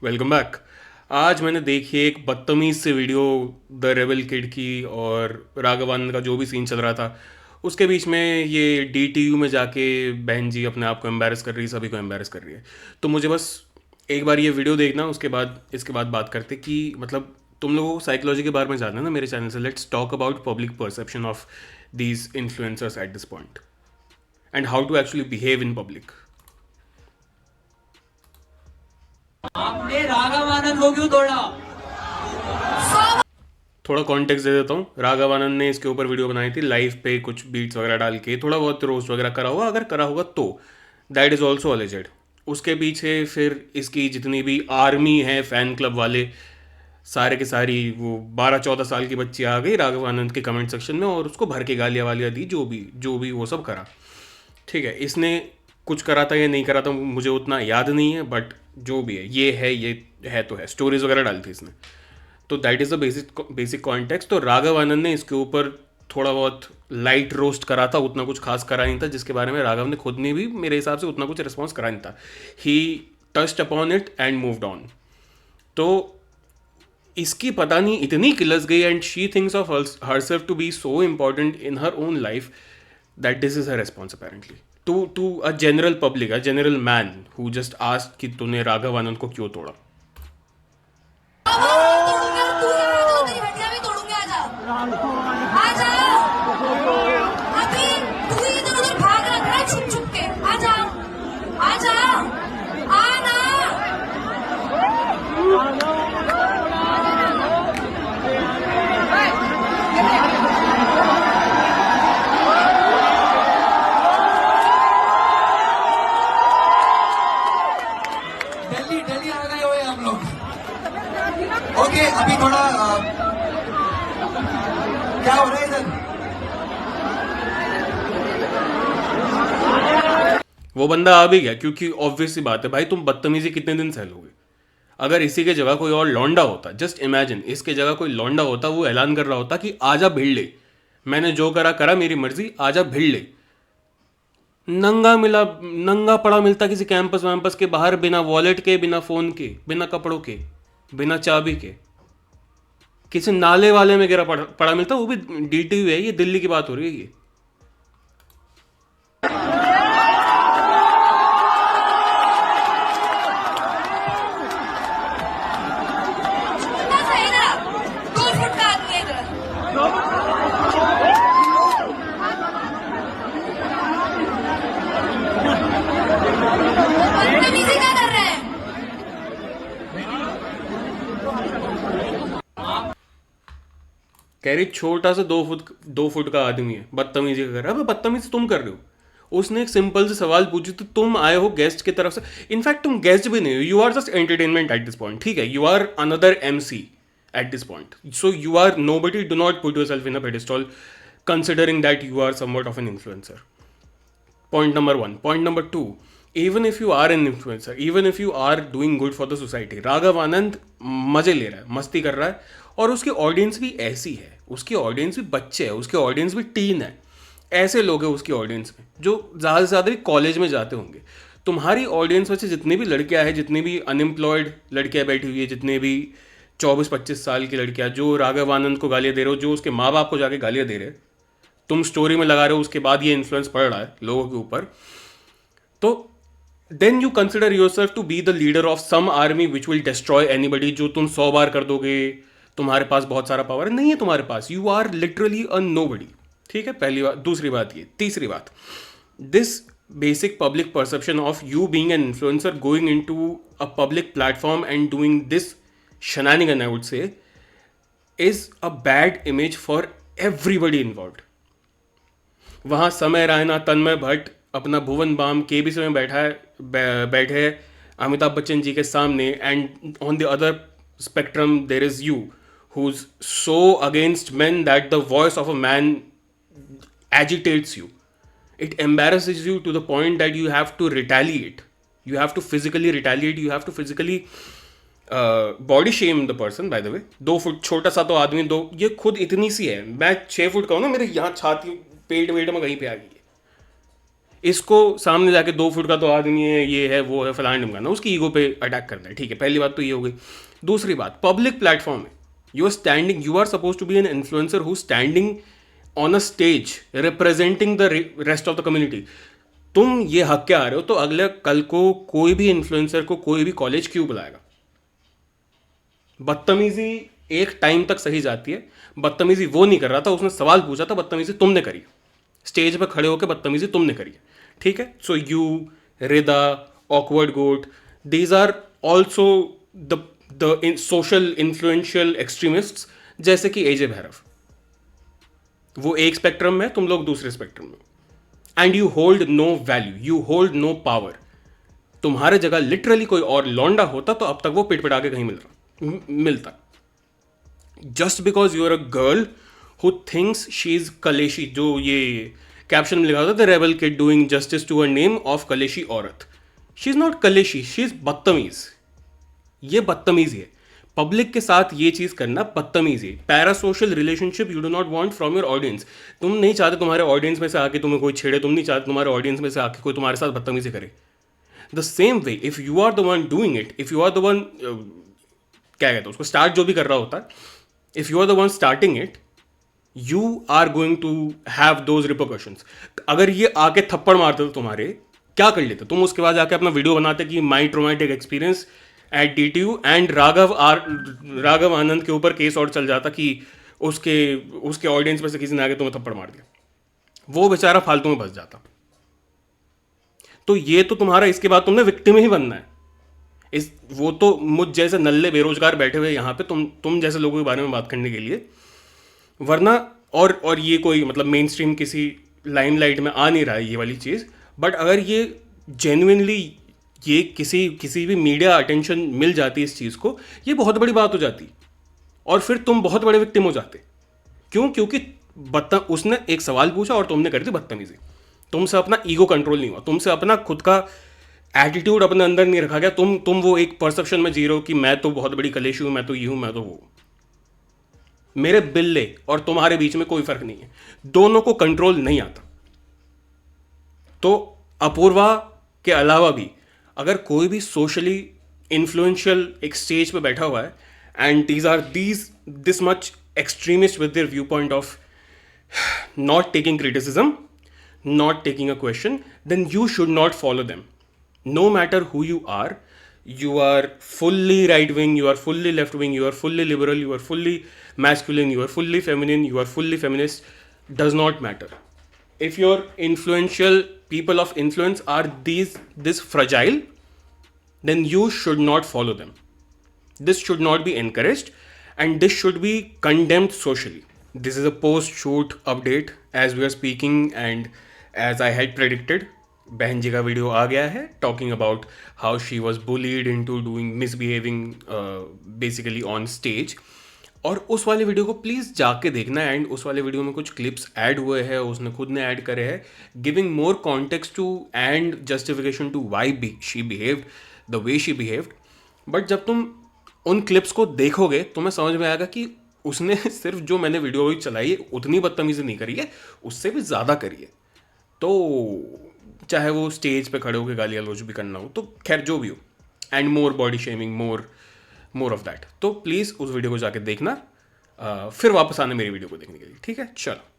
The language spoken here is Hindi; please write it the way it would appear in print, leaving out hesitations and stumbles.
Welcome back. आज मैंने देखी एक बदतमीज से वीडियो द रेबल किड की और राघवानंद का जो भी सीन चल रहा था उसके बीच में ये डीटीयू में जाके बहन जी अपने आप को एम्बेरस कर रही है, सभी को एम्बेरस कर रही है। तो मुझे बस एक बार ये वीडियो देखना, उसके बाद इसके बाद बात करते कि मतलब तुम लोगों को साइकोलॉजी के बारे में जानना है ना मेरे चैनल से। Let's talk about public perception of these influencers at this point and how to actually behave in public. आपने राघव आनंद को क्यों तोड़ा? थोड़ा कॉन्टेक्स्ट दे देता हूँ। राघव आनंद ने इसके ऊपर वीडियो बनाई थी लाइव पे, कुछ बीट्स वगैरह डाल के, थोड़ा बहुत रोस्ट वगैरह करा होगा, अगर करा होगा तो दैट इज़ ऑल्सो अलेजेड। उसके पीछे फिर इसकी जितनी भी आर्मी है, फैन क्लब वाले, सारे के सारी वो 12-14 साल की बच्ची आ गई राघव आनंद के कमेंट सेक्शन में और उसको भर के गालियाँ वालियाँ दी, जो भी वो सब करा। ठीक है, इसने कुछ करा था या नहीं करा था मुझे उतना याद नहीं है, बट जो भी है ये है तो है, स्टोरीज वगैरह डाली थी इसने। तो that is the basic context. तो राघव आनंद ने इसके ऊपर थोड़ा बहुत लाइट रोस्ट करा था, उतना कुछ खास करा नहीं था, जिसके बारे में राघव ने खुद ने भी मेरे हिसाब से उतना कुछ रिस्पॉन्स करा नहीं था। He touched upon it and moved on. तो इसकी पता नहीं इतनी किलस गई and she thinks of herself to be so important in her own life that this is her response apparently to a general public, a general man who just asked कि तूने राघव आनंद को क्यों तोड़ा। तोड़ूंगा और तू यहाँ आ जाओ, तेरी हड्डियां भी तोड़ूंगा। आ जाओ अभी। तू ही इधर उधर भाग रहा है छुप छुप के। आ जाओ आ जाओ, आना। दिल्ली दिल्ली आ गए हुए हम लोग। ओके, अभी थोड़ा क्या हो रहा है इधर? वो बंदा आ भी गया क्योंकि ऑब्वियस सी बात है भाई, तुम बदतमीजी कितने दिन सहलोगे। अगर इसी के जगह कोई और लौंडा होता, जस्ट इमेजिन इसके जगह कोई लौंडा होता, वो ऐलान कर रहा होता कि आजा भिड़ ले, मैंने जो करा करा, मेरी मर्जी, आजा भिड़ ले। नंगा पड़ा मिलता किसी कैंपस वैम्पस के बाहर, बिना वॉलेट के, बिना फोन के, बिना कपड़ों के, बिना चाबी के, किसी नाले वाले में गिरा पड़ा मिलता, वो भी डीटीयू है, ये दिल्ली की बात हो रही है ये। छोटा सा इधर आ, 2 फुट का आदमी है इधर। बदतमीजी क्या कर रहे हैं? कह रही छोटा सा 2 फुट का आदमी है, बदतमीजी कर रहा है। अबे बदतमीजी तुम कर रहे हो। उसने एक सिंपल से सवाल पूछी तो तुम आए हो गेस्ट की तरफ से। इनफैक्ट तुम गेस्ट भी नहीं हो, you are just entertainment at this point. ठीक है, you are another MC at this point, so you are nobody, do not put yourself in a pedestal considering that you are somewhat of an influencer. Point number one. Point number two, even if you are an influencer, even if you are doing good for the society, Raghav Anand मजे ले रहा है, मस्ती कर रहा है, और उसकी ऑडियंस भी ऐसी है, उसकी ऑडियंस भी बच्चे है, उसकी ऑडियंस भी टीन है। ऐसे लोग हैं उसकी ऑडियंस में जो ज़्यादा से ज़्यादा भी कॉलेज में जाते होंगे। तुम्हारी ऑडियंस में से जितनी भी लड़कियां हैं, जितनी भी अनएम्प्लॉयड लड़कियां बैठी हुई है, जितने भी 24-25 साल की लड़कियां जो राघव आनंद को गालियाँ दे रहे हो, जो उसके माँ बाप को जाके गालियाँ दे रहे हैं, तुम स्टोरी में लगा रहे हो, उसके बाद ये इन्फ्लुएंस पड़ रहा है लोगों के ऊपर, तो then you consider yourself to be the leader of some army which will destroy anybody. जो तुम 100 बार कर दोगे, तुम्हारे पास बहुत सारा पावर नहीं है तुम्हारे पास, you are literally a nobody. ठीक है, पहली बात। दूसरी बात ये, तीसरी बात, this basic public perception of you being an influencer going into a public platform and doing this shenanigan, I would say, is a bad image for everybody involved. वहाँ समय रायना, तन्मय भट्ट अपना भुवन बाम केबीसी में बैठे अमिताभ बच्चन जी के सामने, and on the other spectrum there is you who is so against men that the voice of a man agitates you. It embarrasses you to the point that you have to retaliate. You have to physically retaliate. You have to physically body shame the person. By the way, 2 foot छोटा सा तो आदमी, दो, ये खुद इतनी सी है, मैं 6 फुट का हूँ ना, मेरे यहाँ छाती पेट वेट में कहीं पे आ गई है। इसको सामने जाके 2 फुट का तो आदमी है, ये है वो है फलाना ढिमकाना, उसकी ईगो पे अटैक करना है, ठीक है, पहली बात तो ये हो गई। दूसरी बात, पब्लिक प्लेटफॉर्म है, you are standing, you are suppose to be an influencer who standing on a stage representing the rest of the community. तुम ये हक के आ रहे हो, तो अगले कल को कोई भी इन्फ्लुएंसर को कोई भी कॉलेज क्यों बुलाएगा? बदतमीजी एक टाइम तक सही जाती है, बदतमीजी वो नहीं कर रहा था, उसने सवाल पूछा था, बदतमीजी तुमने करी, स्टेज पे खड़े होकर बदतमीजी तुमने करी है, ठीक है। So you, Rida, awkward goat, these are also the social influential extremists, जैसे कि एजे भैरव, वो एक स्पेक्ट्रम में, तुम लोग दूसरे स्पेक्ट्रम में, and you hold no value, you hold no power. तुम्हारे जगह लिटरली कोई और लौंडा होता तो अब तक वो पिटपिटा के कहीं मिलता। Just because you are a girl who thinks she is कलेशी, जो ये कैप्शन में लिखा होता, the rebel kid doing justice to a name of कलेशी औरत। शी इज नॉट कलेशी, शी इज बदतमीज। ये बदतमीजी है, पब्लिक के साथ ये चीज करना बदतमीजी। Para social relationship you do not want from your audience. तुम नहीं चाहते तुम्हारे ऑडियंस में से आके तुम्हें कोई छेड़े, तुम नहीं चाहते तुम्हारे ऑडियंस में से आके कोई तुम्हारे साथ बदतमीजी करे। The same way, if you are the one doing it, if you are the one, क्या कहते हैं उसको, स्टार्ट जो भी कर रहा होता है, if you are the one starting it, you are going to have those repercussions. अगर ये आके थप्पड़ मारते तो तुम्हारे, क्या कर लेते तुम? उसके बाद जाके अपना वीडियो बनाते कि my traumatic experience at DTU, and Raghav Anand के ऊपर केस और चल जाता कि उसके ऑडियंस में से किसी ने आके तुम्हें थप्पड़ मार दिया, वो बेचारा फालतू में फंस जाता। तो ये तो तुम्हारा, इसके बाद तुमने विक्टिम ही बनना है। वो तो मुझ जैसे नल्ले बेरोजगार बैठे हुए यहाँ पे तुम जैसे लोगों के बारे में बात करने के लिए, वरना और ये कोई मतलब मेन स्ट्रीम किसी लाइमलाइट में आ नहीं रहा है ये वाली चीज़। बट अगर ये जेन्युइनली ये किसी भी मीडिया अटेंशन मिल जाती इस चीज़ को, ये बहुत बड़ी बात हो जाती, और फिर तुम बहुत बड़े विक्टिम हो जाते। क्यों? क्योंकि उसने एक सवाल पूछा और तुमने कर दी बदतमीजी। तुमसे अपना ईगो कंट्रोल नहीं हुआ, तुमसे अपना खुद का एटीट्यूड अपने अंदर नहीं रखा गया। तुम वो एक परसेप्शन में जी रहे हो कि मैं तो बहुत बड़ी कलेशी हूं, मैं तो ये हूं, मैं तो वो। मेरे बिल्ले और तुम्हारे बीच में कोई फर्क नहीं है, दोनों को कंट्रोल नहीं आता। तो अपूर्वा के अलावा भी अगर कोई भी सोशली इन्फ्लुएंशियल एक स्टेज पे बैठा हुआ है, and these are this much extremist with their view point of not taking criticism, not taking a question, then you should not follow them. No matter who you are fully right wing, you are fully left wing, you are fully liberal, you are fully masculine, you are fully feminine, you are fully feminist, does not matter. If your influential people of influence are this fragile, then you should not follow them. This should not be encouraged, and this should be condemned socially. This is a post-shoot update as we are speaking, and as I had predicted, बहन जी का वीडियो आ गया है talking about how she was bullied into misbehaving basically on stage. और उस वाले वीडियो को प्लीज़ जाके देखना, एंड उस वाले वीडियो में कुछ क्लिप्स ऐड हुए हैं, उसने खुद ने ऐड करे हैं, giving more context to and justification to why she behaved the way she behaved. But जब तुम उन क्लिप्स को देखोगे तुम्हें समझ में आएगा कि उसने सिर्फ जो मैंने वीडियो चलाई है उतनी बदतमीजी नहीं करी है, उससे भी ज़्यादा करी है। तो चाहे वो स्टेज पे खड़े होकर गाली गलौज भी करना हो, तो खैर जो भी हो, and more body shaming, more of that. तो प्लीज़ उस वीडियो को जाके देखना, फिर वापस आना मेरी वीडियो को देखने के लिए, ठीक है? चलो।